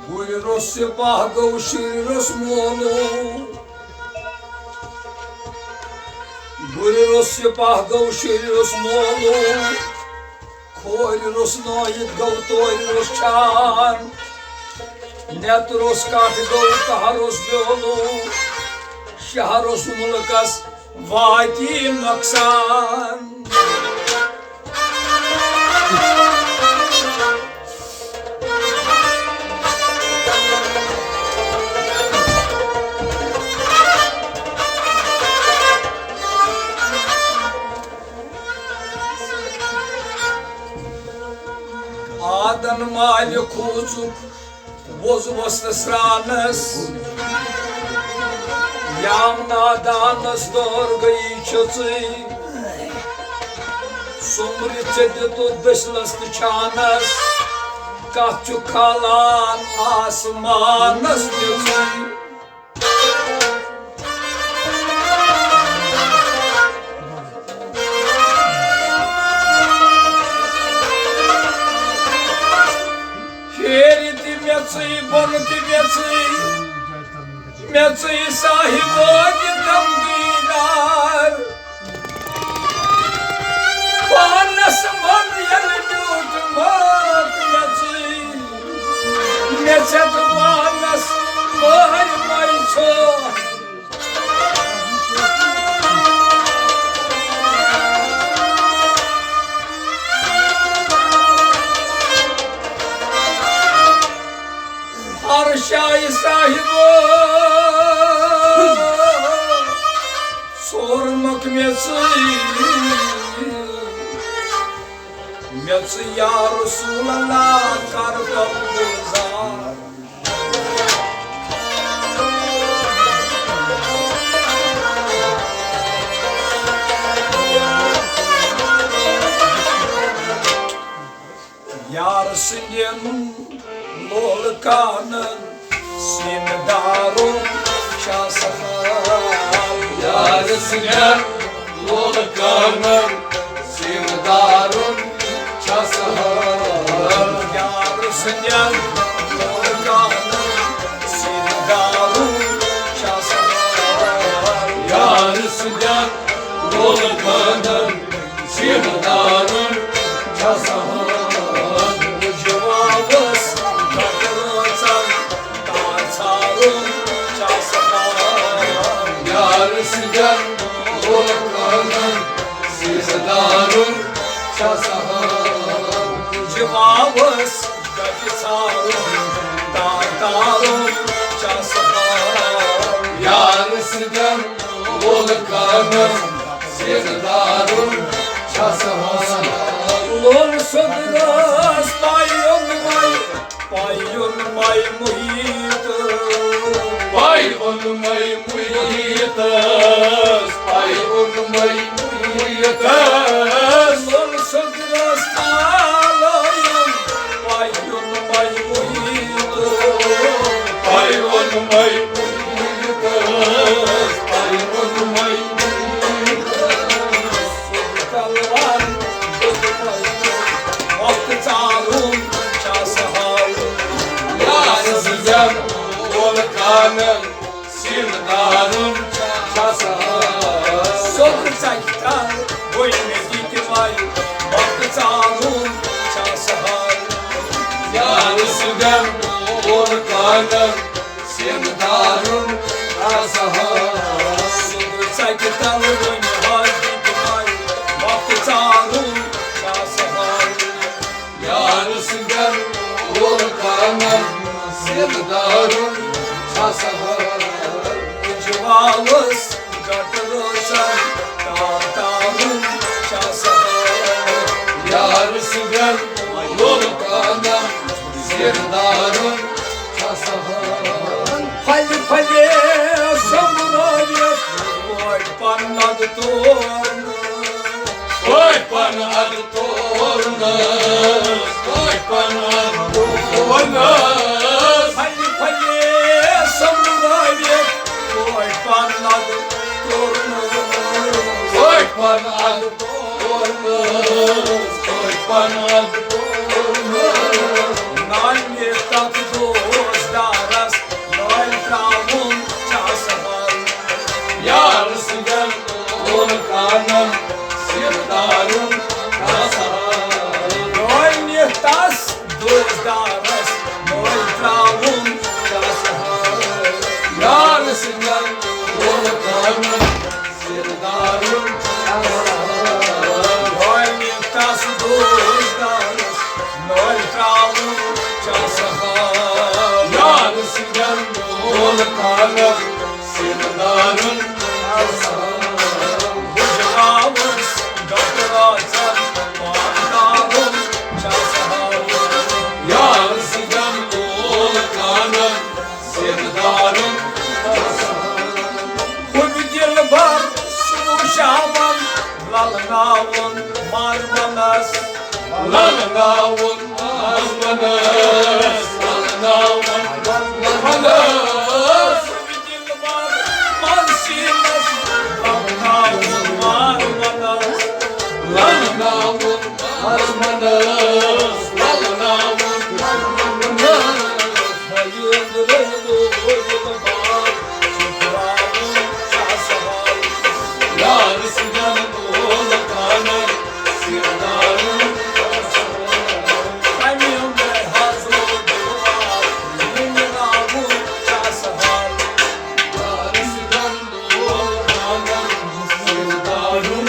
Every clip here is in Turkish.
Guriros sepah gauširos molu Guriros sepah gauširos molu Khoriros noyit gautoriros chan Netros kat gau kaharos biolu Şahros mulkas vati noksan Adan mali kuzuk bozmaslı sranes Yamnadanız dorgayı çatı Sumrıçede tutbeslaslı çanes Kahçu kalan asmanız yüzü Meçi sahibi gittim dinar Panas man yeri tutmak meçi Meçet panas mahir mayço Arşayı sahibi sormak Meçi ya Resulallah kargam guzar Yarsın Lolkanın simdarun şasahal Yarısıgen Lolkanın simdarun şasahal Yarısıgen Lolkanın simdarun şasahal Yarısıgen Lolkanın simdarun şasahal Yarısıgen Lolkanın simdarun şasahal Cevabız gafisarun Dardarun şasahal Yarısıgen Lolkanın simdarun şasahal Lol sodras bayun may muhitı Pay olmay muhitas Pay olmay muhitas Lol sodras alayın bayun may muhitı Pay olmay muhitas Pay olmay muhitas Kalvan vakti tarun şasahal Yarısıgen Lolkanın simdarun şasahal Sodrca gitar boyne ditivay vakti tarun şasahal Yarısıgen Lolkanın simdarun şasahal Sodrca gitar boyne ditivay vakti tarun şasahal Yarısıgen Lolkanın simdarun şasahal Cevabız gardırırsan dardarun şasahal Yarısıgen Lolkanın simdarun şasahal Pali pali samurayet Oy panladı tornu Oy panad tornus Oy panad tornus Pali pali samurayet Oy panladı tornu Oy panad tornus Oy panad tornus Nalye tatlı dost oğlu kanım Sirdarın kasaları Bucağımız doktoratan Mandarım çasalı Yarısıdan oğlu kanım Sirdarın Hübgil var Suşaman Lalnavun Marmanas Lalnavun azmanız Lalnavun azmanız Hübgil var Mansinas Lalnavun Marmanas Lalnavun azmanız Lalnavun azmanız Hayırdır bu var Çıkravun çasalı Yarısıdan oğlu kanım Sirdarın Kamyon ve hazır duvar Limravun çasalı Yarısıdan oğlu kanım Sirdarın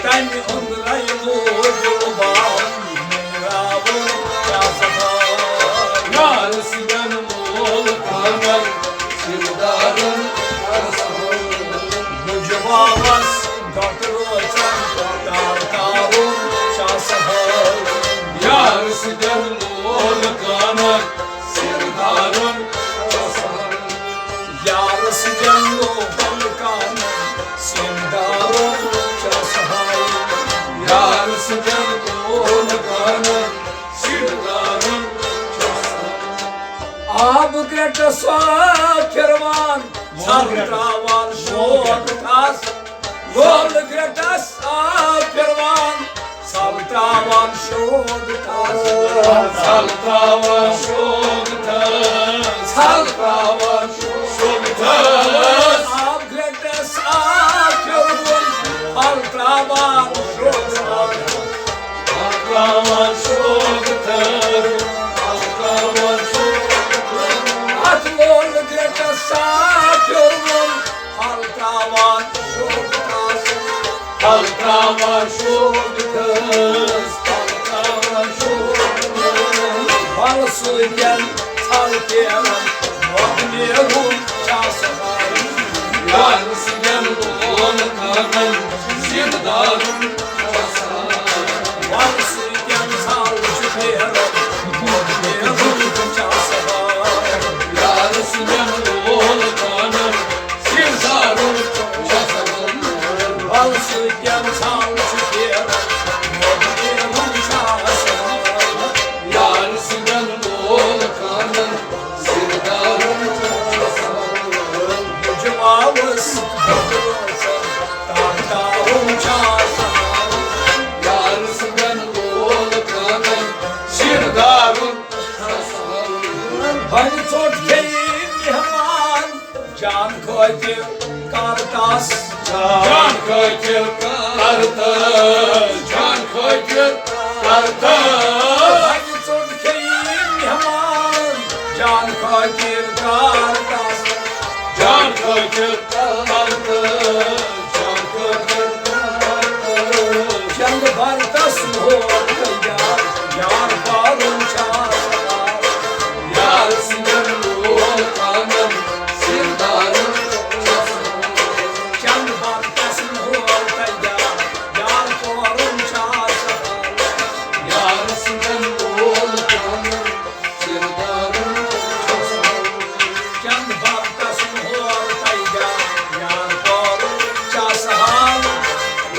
Ben onurayım duvar Limravun çasalı Yarısıdan oğlu kanım Sirdarın Bu cevabas Doktoratan Dartarun çasalı Yarısıdan oğlu kanım Sirdarın Yarısı canlı balkanın Sindarun çasalı Yarısıdan oğlu kanım Sirdarın Ab gretasa kervan Saltravan şortas Vol gretas kervan Saltravan şortas Saltavan şoktan Saltavan şoktan Ab gretasa kervan Saltravan şortas Saltavan şoktan Saltavan şoktan Atlol gretasa kervan Saltravan şortas Saltavan şoktan Saltavan şoktan Balsıyken salkeran Vakniyevun çasalı Yarısıdan oğlu kanım Sirdarın Balsıyken salkeran Vakniyevun çasalı Yarısıdan oğlu kanım Sirdarın Balsıyken salkeran Vakniyevun çasalı Yarısıdan oğlu kanım Sirdarın Cevabız doktorsan Dartarun çasalı Yarısıdan oğlu kanım Sirdarın Hani totkeyin mihman Can koydu kartas Can koydur kartı Can koydur kartı Hani totkeyin mihman Can koydu kartas Can koydur kartı Can koydur kartı Kendi kartas ortaya Yar parın çağlar Yarısıdan oğlu kanım Sirdarın Kendi kartas ortaya Yar parın çağlar Yarısıdan oğlu kanım Sirdarın Kendi kartas ortaya Yar parın çağlar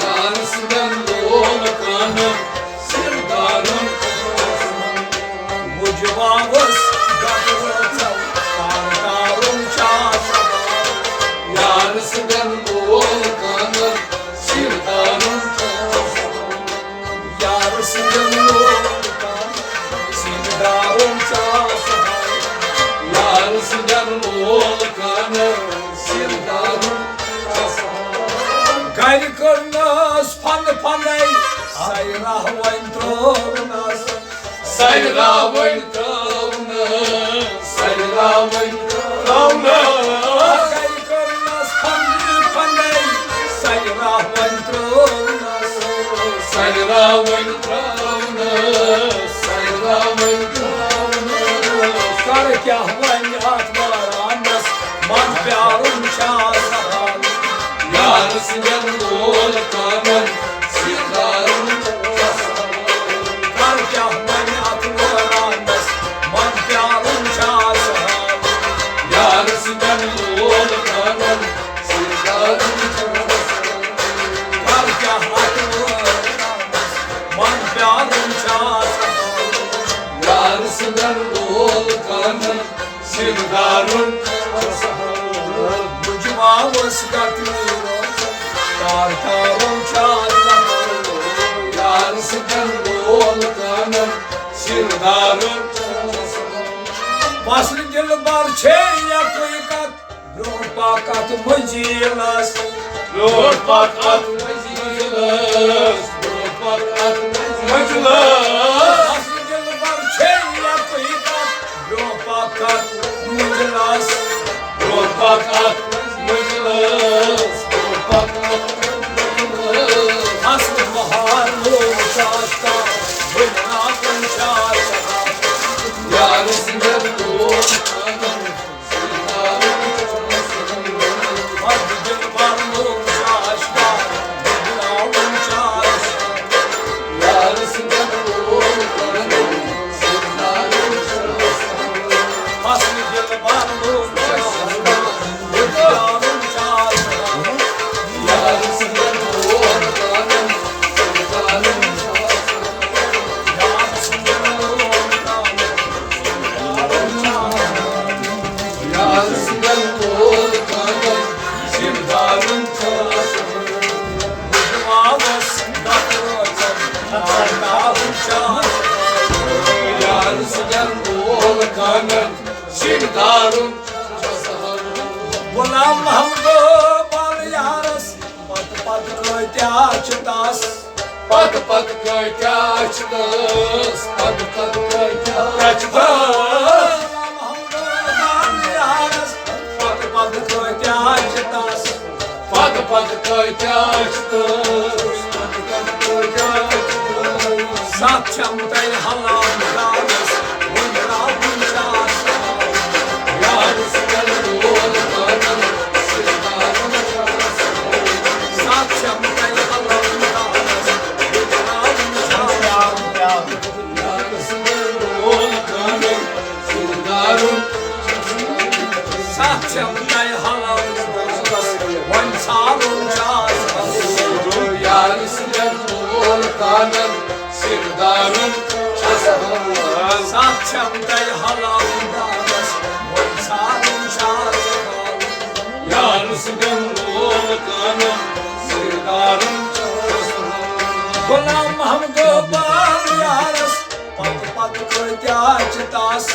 Yarısıdan oğlu kanım Sirdarın Bu cevabız Doktoratan Dartarun çasalı Yarısıdan oğlu kanım Sirdarın Yarısının orkan Sindarun çasalı Yarısıdan oğlu kanım Sirdarın Gayrı kırnaz panı panay Sayrah vayntronas Sayra boyutavını Sayra boyutavını Gayrı kırnaz panı panay Sayrah vayntronas Sayra boyutavını Sayra boyutavını Karkah vanya Yarısıdan volkanın Sirdarın Bucumağız katmıyoruz Tartarım çağırlar Yarısıdan volkanın Sirdarın Baslı gül barçaya kıykat Ropakat mıcılas Lord Pakat Meclis Lord Pakat Meclis Baslı gül barçaya kıykat Ropakat mıcılas Lord Pakat Meclis Lord Pakat Meclis Aslı bahar uçakta Bına konuşarsa Yarısıdan volkanın Sirdarın Hadi gül varlığım şaşta Bına konuşarsa Yarısıdan volkanın Sirdarın Aslı gül varlığım şaşta Bına konuşarsa Yarısıdan volkanın Sirdarın Yarısıdan volkanın Sirdarın Yarısıdan volkanın Sirdarın Gulam hamdo bal yaras Pat pat koytya çıtas Pat pat kaykaçtız Pat pat kaykaçtız Gulam hamdo bal yaras Pat pat koytya çıtas Pat pat kaykaçtız Pat pat kaykaçtız Satçam tay halam yaras Bunra bunças Yarısıdan volkanın Sirdarın Satçam tay halam yaras Bunra bunças Yarısıdan volkanın Sirdarın Satçam tay halam yaras Bunça bunças Yarısıdan volkanın Sirdarın Satçam tay halam yaras Bunça bunças Yarısıdan volkanın Sirdarın Gulam hamdo bal yaras Pat pat koytya çıtas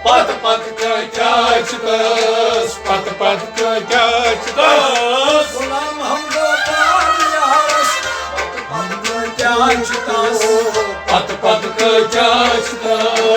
Pat pat kaykaçtız Pat pat kaykaçtız Gulam hamdo bal yaras Pat pat koytya çıtas Pat pat kaykaçtız